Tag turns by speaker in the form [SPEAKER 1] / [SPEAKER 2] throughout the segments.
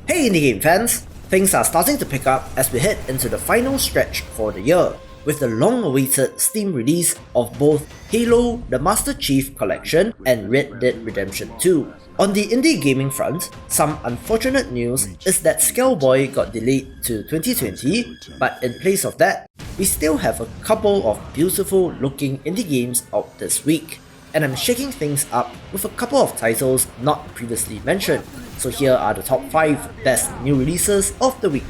[SPEAKER 1] Hey indie game fans! Things are starting to pick up as we head into the final stretch for the year, with the long-awaited Steam release of both Halo the Master Chief Collection and Red Dead Redemption 2. On the indie gaming front, some unfortunate news is that Scaleboy got delayed to 2020, but in place of that, we still have a couple of beautiful looking indie games out this week. And I'm shaking things up with a couple of titles not previously mentioned, so here are the top 5 best new releases of the week.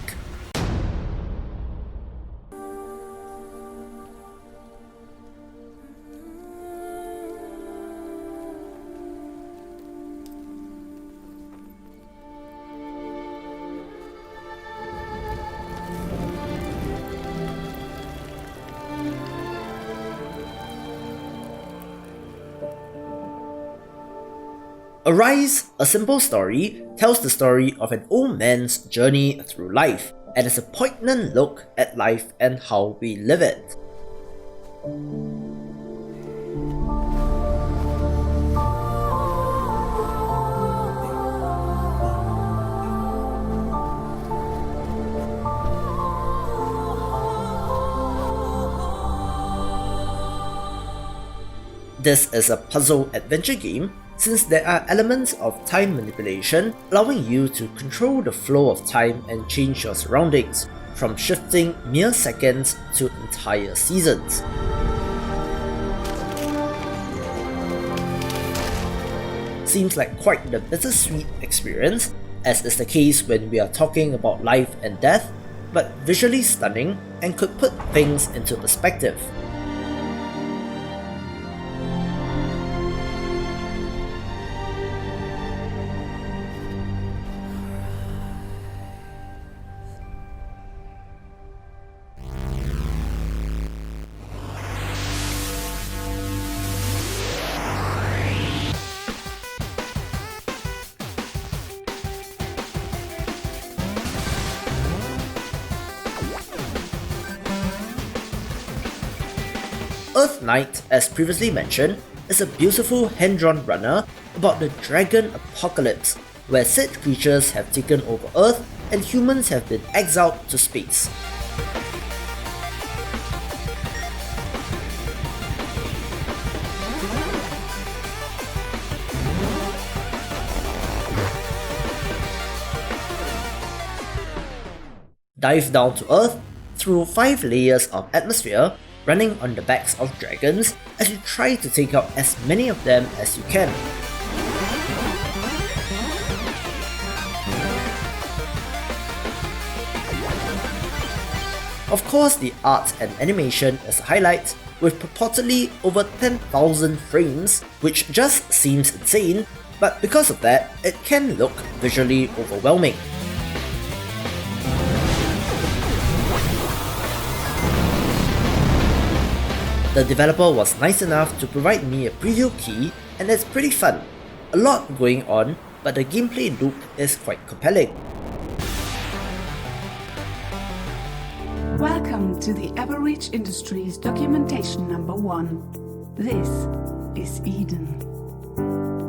[SPEAKER 1] Arise, a simple story, tells the story of an old man's journey through life, and is a poignant look at life and how we live it. This is a puzzle adventure game, since there are elements of time manipulation allowing you to control the flow of time and change your surroundings, from shifting mere seconds to entire seasons. Seems like quite the bittersweet experience, as is the case when we are talking about life and death, but visually stunning and could put things into perspective. EarthNight, as previously mentioned, is a beautiful hand-drawn runner about the dragon apocalypse, where said creatures have taken over Earth and humans have been exiled to space. Dive down to Earth through 5 layers of atmosphere, running on the backs of dragons as you try to take out as many of them as you can. Of course, the art and animation is a highlight, with purportedly over 10,000 frames, which just seems insane, but because of that, it can look visually overwhelming. The developer was nice enough to provide me a preview key, and it's pretty fun. A lot going on, but the gameplay loop is quite compelling.
[SPEAKER 2] Welcome to the Everreach Industries documentation number 1. This is Eden.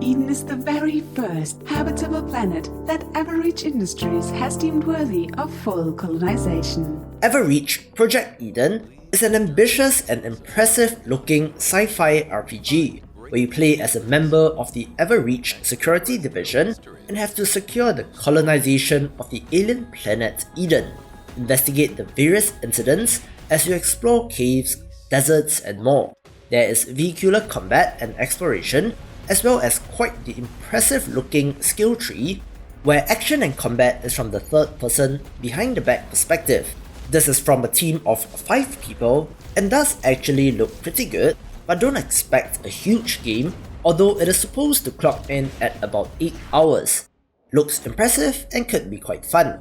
[SPEAKER 2] Eden is the very first habitable planet that Everreach Industries has deemed worthy of full colonization.
[SPEAKER 1] Everreach Project Eden is an ambitious and impressive-looking sci-fi RPG, where you play as a member of the Everreach Security Division and have to secure the colonization of the alien planet Eden, investigate the various incidents as you explore caves, deserts, and more. There is vehicular combat and exploration, as well as quite the impressive-looking skill tree, where action and combat is from the third person behind-the-back perspective. This is from a team of 5 people and does actually look pretty good, but don't expect a huge game, although it is supposed to clock in at about 8 hours. Looks impressive and could be quite fun.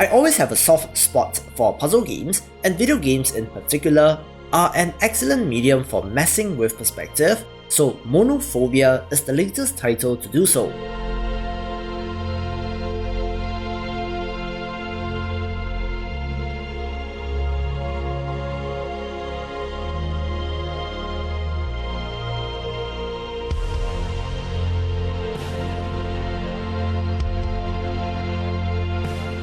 [SPEAKER 1] I always have a soft spot for puzzle games, and video games in particular are an excellent medium for messing with perspective, so Monophobia is the latest title to do so.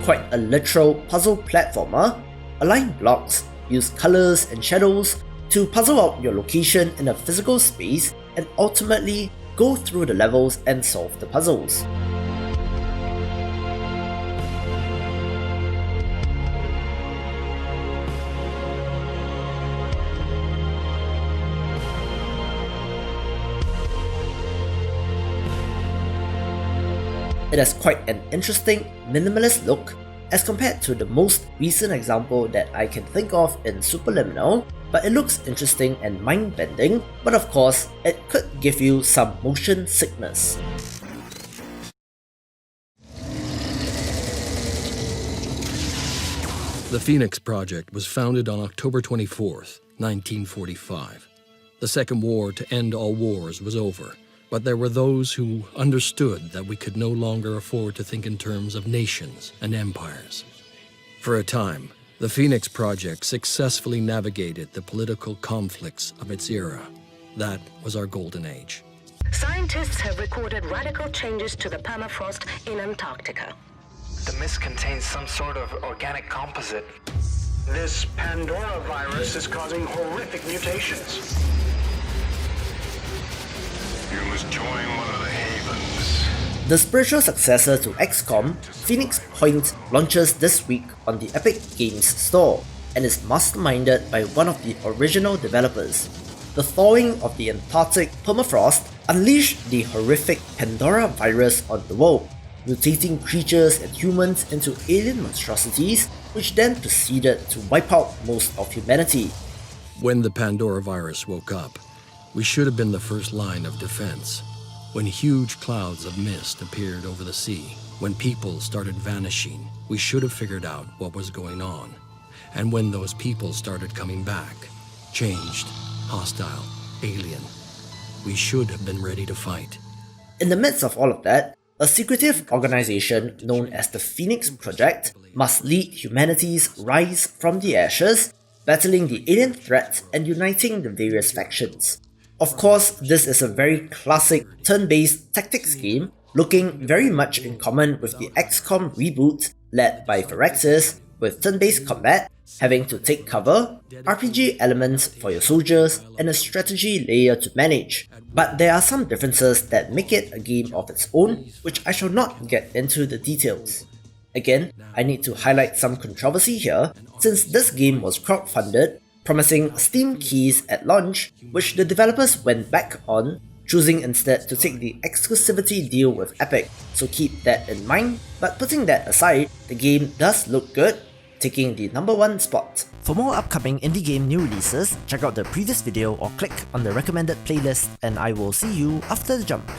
[SPEAKER 1] Quite a literal puzzle platformer, align blocks, use colors and shadows to puzzle out your location in a physical space and ultimately go through the levels and solve the puzzles. It has quite an interesting, minimalist look as compared to the most recent example that I can think of in Superliminal, but it looks interesting and mind-bending, but of course, it could give you some motion sickness.
[SPEAKER 3] The Phoenix Project was founded on October 24th, 1945. The Second War to End All Wars was over, but there were those who understood that we could no longer afford to think in terms of nations and empires. For a time, the Phoenix Project successfully navigated the political conflicts of its era. That was our golden age.
[SPEAKER 4] Scientists have recorded radical changes to the permafrost in Antarctica.
[SPEAKER 5] The mist contains some sort of organic composite.
[SPEAKER 6] This Pandora virus is causing horrific mutations.
[SPEAKER 7] You must join one of the havens.
[SPEAKER 1] The spiritual successor to XCOM, Phoenix Point launches this week on the Epic Games Store and is masterminded by one of the original developers. The thawing of the Antarctic permafrost unleashed the horrific Pandora virus on the world, mutating creatures and humans into alien monstrosities, which then proceeded to wipe out most of humanity.
[SPEAKER 3] When the Pandora virus woke up, we should have been the first line of defense. When huge clouds of mist appeared over the sea, when people started vanishing, we should have figured out what was going on. And when those people started coming back, changed, hostile, alien, we should have been ready to fight.
[SPEAKER 1] In the midst of all of that, a secretive organization known as the Phoenix Project must lead humanity's rise from the ashes, battling the alien threat and uniting the various factions. Of course, this is a very classic turn-based tactics game, looking very much in common with the XCOM reboot led by Firaxis, with turn-based combat, having to take cover, RPG elements for your soldiers, and a strategy layer to manage. But there are some differences that make it a game of its own, which I shall not get into the details. Again, I need to highlight some controversy here, since this game was crowdfunded, promising Steam keys at launch, which the developers went back on, choosing instead to take the exclusivity deal with Epic, so keep that in mind. But putting that aside, the game does look good, taking the #1 spot. For more upcoming indie game new releases, check out the previous video or click on the recommended playlist, and I will see you after the jump.